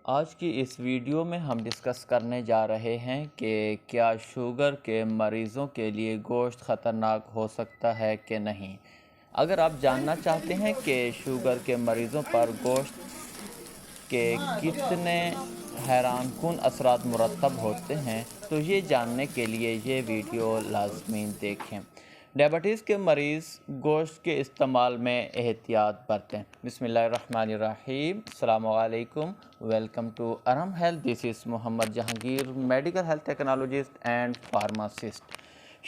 آج کی اس ویڈیو میں ہم ڈسکس کرنے جا رہے ہیں کہ کیا شوگر کے مریضوں کے لیے گوشت خطرناک ہو سکتا ہے کہ نہیں۔ اگر آپ جاننا چاہتے ہیں کہ شوگر کے مریضوں پر گوشت کے کتنے حیران کن اثرات مرتب ہوتے ہیں تو یہ جاننے کے لیے یہ ویڈیو لازمی دیکھیں۔ ڈائبٹیز کے مریض گوشت کے استعمال میں احتیاط برتیں۔ بسم اللہ الرحمن الرحیم۔ السلام علیکم، welcome to Iram health. This is Muhammad Jahangir, medical health technologist and pharmacist.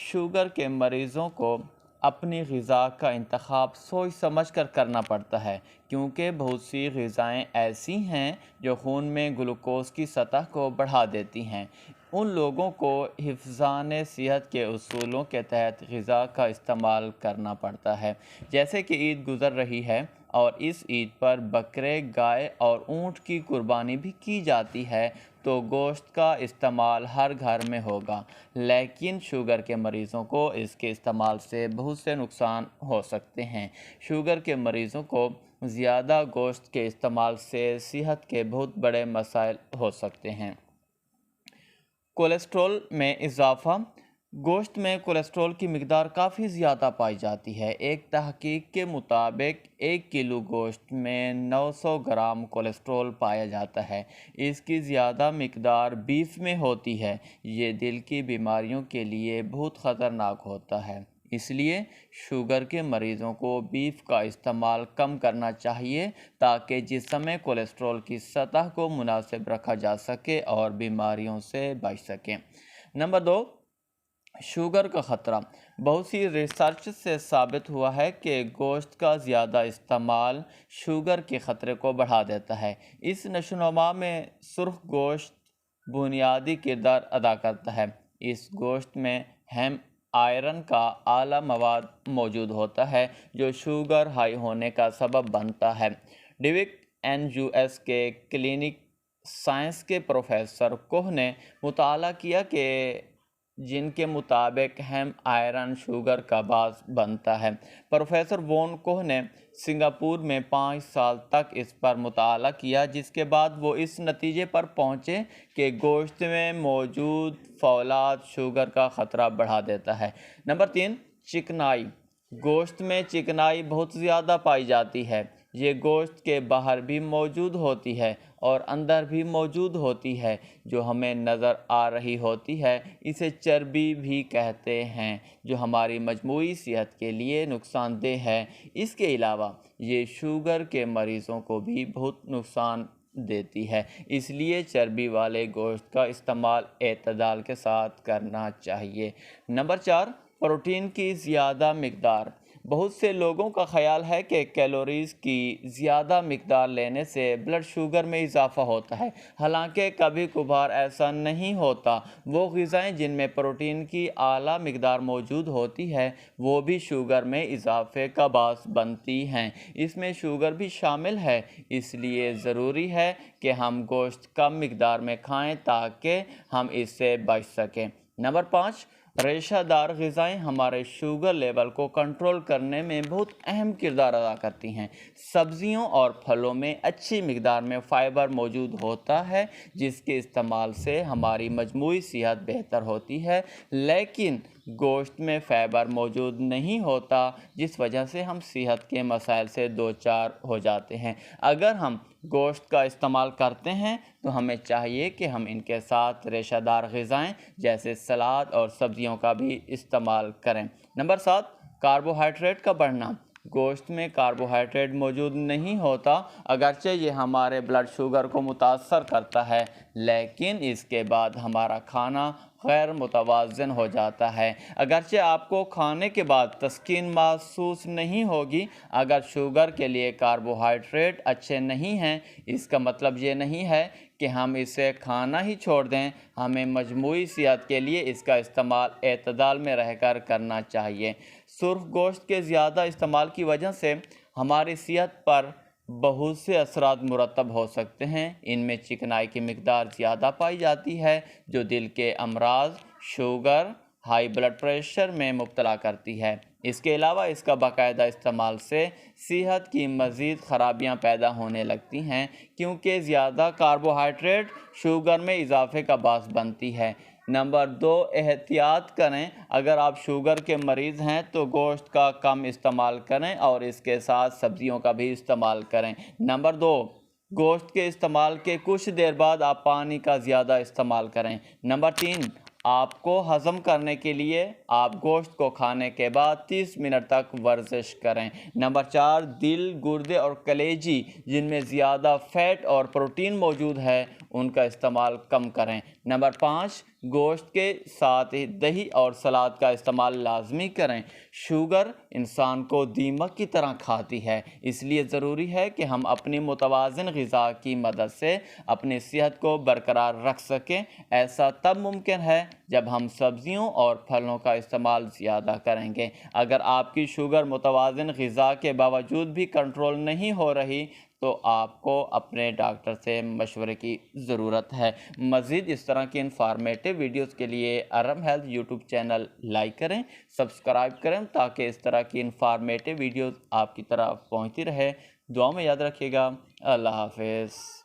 Sugar کے مریضوں کو اپنی غذا کا انتخاب سوچ سمجھ کر کرنا پڑتا ہے، کیونکہ بہت سی غذائیں ایسی ہیں جو خون میں گلوکوز کی سطح کو بڑھا دیتی ہیں۔ ان لوگوں کو حفظان صحت کے اصولوں کے تحت غذا کا استعمال کرنا پڑتا ہے۔ جیسے کہ عید گزر رہی ہے اور اس عید پر بکرے، گائے اور اونٹ کی قربانی بھی کی جاتی ہے، تو گوشت کا استعمال ہر گھر میں ہوگا، لیکن شوگر کے مریضوں کو اس کے استعمال سے بہت سے نقصان ہو سکتے ہیں۔ شوگر کے مریضوں کو زیادہ گوشت کے استعمال سے صحت کے بہت بڑے مسائل ہو سکتے ہیں۔ کولیسٹرول میں اضافہ۔ گوشت میں کولیسٹرول کی مقدار کافی زیادہ پائی جاتی ہے۔ ایک تحقیق کے مطابق 1 کلو گوشت میں 900 گرام کولیسٹرول پایا جاتا ہے۔ اس کی زیادہ مقدار بیف میں ہوتی ہے۔ یہ دل کی بیماریوں کے لیے بہت خطرناک ہوتا ہے۔ اس لیے شوگر کے مریضوں کو بیف کا استعمال کم کرنا چاہیے تاکہ جسم میں کولیسٹرول کی سطح کو مناسب رکھا جا سکے اور بیماریوں سے بچ سکیں۔ نمبر 2، شوگر کا خطرہ۔ بہت سی ریسرچ سے ثابت ہوا ہے کہ گوشت کا زیادہ استعمال شوگر کے خطرے کو بڑھا دیتا ہے۔ اس نشوونما میں سرخ گوشت بنیادی کردار ادا کرتا ہے۔ اس گوشت میں ہیم آئرن کا اعلیٰ مواد موجود ہوتا ہے جو شوگر ہائی ہونے کا سبب بنتا ہے۔ ڈیوک NUS کے کلینک سائنس کے پروفیسر کوہ نے مطالعہ کیا کہ جن کے مطابق ہیم آئرن شوگر کا باعث بنتا ہے۔ پروفیسر وون کوہ نے سنگاپور میں 5 سال تک اس پر مطالعہ کیا، جس کے بعد وہ اس نتیجے پر پہنچے کہ گوشت میں موجود فولاد شوگر کا خطرہ بڑھا دیتا ہے۔ نمبر 3، چکنائی۔ گوشت میں چکنائی بہت زیادہ پائی جاتی ہے۔ یہ گوشت کے باہر بھی موجود ہوتی ہے اور اندر بھی موجود ہوتی ہے، جو ہمیں نظر آ رہی ہوتی ہے۔ اسے چربی بھی کہتے ہیں، جو ہماری مجموعی صحت کے لیے نقصان دہ ہے۔ اس کے علاوہ یہ شوگر کے مریضوں کو بھی بہت نقصان دیتی ہے، اس لیے چربی والے گوشت کا استعمال اعتدال کے ساتھ کرنا چاہیے۔ نمبر 4، پروٹین کی زیادہ مقدار۔ بہت سے لوگوں کا خیال ہے کہ کیلوریز کی زیادہ مقدار لینے سے بلڈ شوگر میں اضافہ ہوتا ہے، حالانکہ کبھی کبھار ایسا نہیں ہوتا۔ وہ غذائیں جن میں پروٹین کی اعلیٰ مقدار موجود ہوتی ہے وہ بھی شوگر میں اضافے کا باعث بنتی ہیں۔ اس میں شوگر بھی شامل ہے، اس لیے ضروری ہے کہ ہم گوشت کم مقدار میں کھائیں تاکہ ہم اس سے بچ سکیں۔ نمبر 5، ریشہ دار غذائیں ہمارے شوگر لیول کو کنٹرول کرنے میں بہت اہم کردار ادا کرتی ہیں۔ سبزیوں اور پھلوں میں اچھی مقدار میں فائبر موجود ہوتا ہے، جس کے استعمال سے ہماری مجموعی صحت بہتر ہوتی ہے، لیکن گوشت میں فائبر موجود نہیں ہوتا، جس وجہ سے ہم صحت کے مسائل سے دوچار ہو جاتے ہیں۔ اگر ہم گوشت کا استعمال کرتے ہیں تو ہمیں چاہیے کہ ہم ان کے ساتھ ریشہ دار غذائیں جیسے سلاد اور سبزیوں کا بھی استعمال کریں۔ نمبر 7، کاربوہائیڈریٹ کا بڑھنا۔ گوشت میں کاربوہائیڈریٹ موجود نہیں ہوتا، اگرچہ یہ ہمارے بلڈ شوگر کو متاثر کرتا ہے، لیکن اس کے بعد ہمارا کھانا غیر متوازن ہو جاتا ہے۔ اگرچہ آپ کو کھانے کے بعد تسکین محسوس نہیں ہوگی، اگر شوگر کے لیے کاربوہائیڈریٹ اچھے نہیں ہیں، اس کا مطلب یہ نہیں ہے کہ ہم اسے کھانا ہی چھوڑ دیں۔ ہمیں مجموعی صحت کے لیے اس کا استعمال اعتدال میں رہ کر کرنا چاہیے۔ سرخ گوشت کے زیادہ استعمال کی وجہ سے ہماری صحت پر بہت سے اثرات مرتب ہو سکتے ہیں۔ ان میں چکنائی کی مقدار زیادہ پائی جاتی ہے، جو دل کے امراض، شوگر ہائی بلڈ پریشر میں مبتلا کرتی ہے۔ اس کے علاوہ اس کا باقاعدہ استعمال سے صحت کی مزید خرابیاں پیدا ہونے لگتی ہیں، کیونکہ زیادہ کاربوہائیڈریٹ شوگر میں اضافے کا باعث بنتی ہے۔ نمبر 2، احتیاط کریں۔ اگر آپ شوگر کے مریض ہیں تو گوشت کا کم استعمال کریں اور اس کے ساتھ سبزیوں کا بھی استعمال کریں۔ نمبر 2، گوشت کے استعمال کے کچھ دیر بعد آپ پانی کا زیادہ استعمال کریں۔ نمبر 3، آپ کو ہضم کرنے کے لیے آپ گوشت کو کھانے کے بعد 30 منٹ تک ورزش کریں۔ نمبر 4، دل، گردے اور کلیجی جن میں زیادہ فیٹ اور پروٹین موجود ہے ان کا استعمال کم کریں۔ نمبر 5، گوشت کے ساتھ دہی اور سلاد کا استعمال لازمی کریں۔ شوگر انسان کو دیمک کی طرح کھاتی ہے، اس لیے ضروری ہے کہ ہم اپنی متوازن غذا کی مدد سے اپنی صحت کو برقرار رکھ سکیں۔ ایسا تب ممکن ہے جب ہم سبزیوں اور پھلوں کا استعمال زیادہ کریں گے۔ اگر آپ کی شوگر متوازن غذا کے باوجود بھی کنٹرول نہیں ہو رہی تو آپ کو اپنے ڈاکٹر سے مشورے کی ضرورت ہے۔ مزید اس طرح کی انفارمیٹو ویڈیوز کے لیے Iram health YouTube channel like کریں، سبسکرائب کریں تاکہ اس طرح کی انفارمیٹو ویڈیوز آپ کی طرف پہنچتی رہے۔ دعا میں یاد رکھیے گا۔ اللہ حافظ۔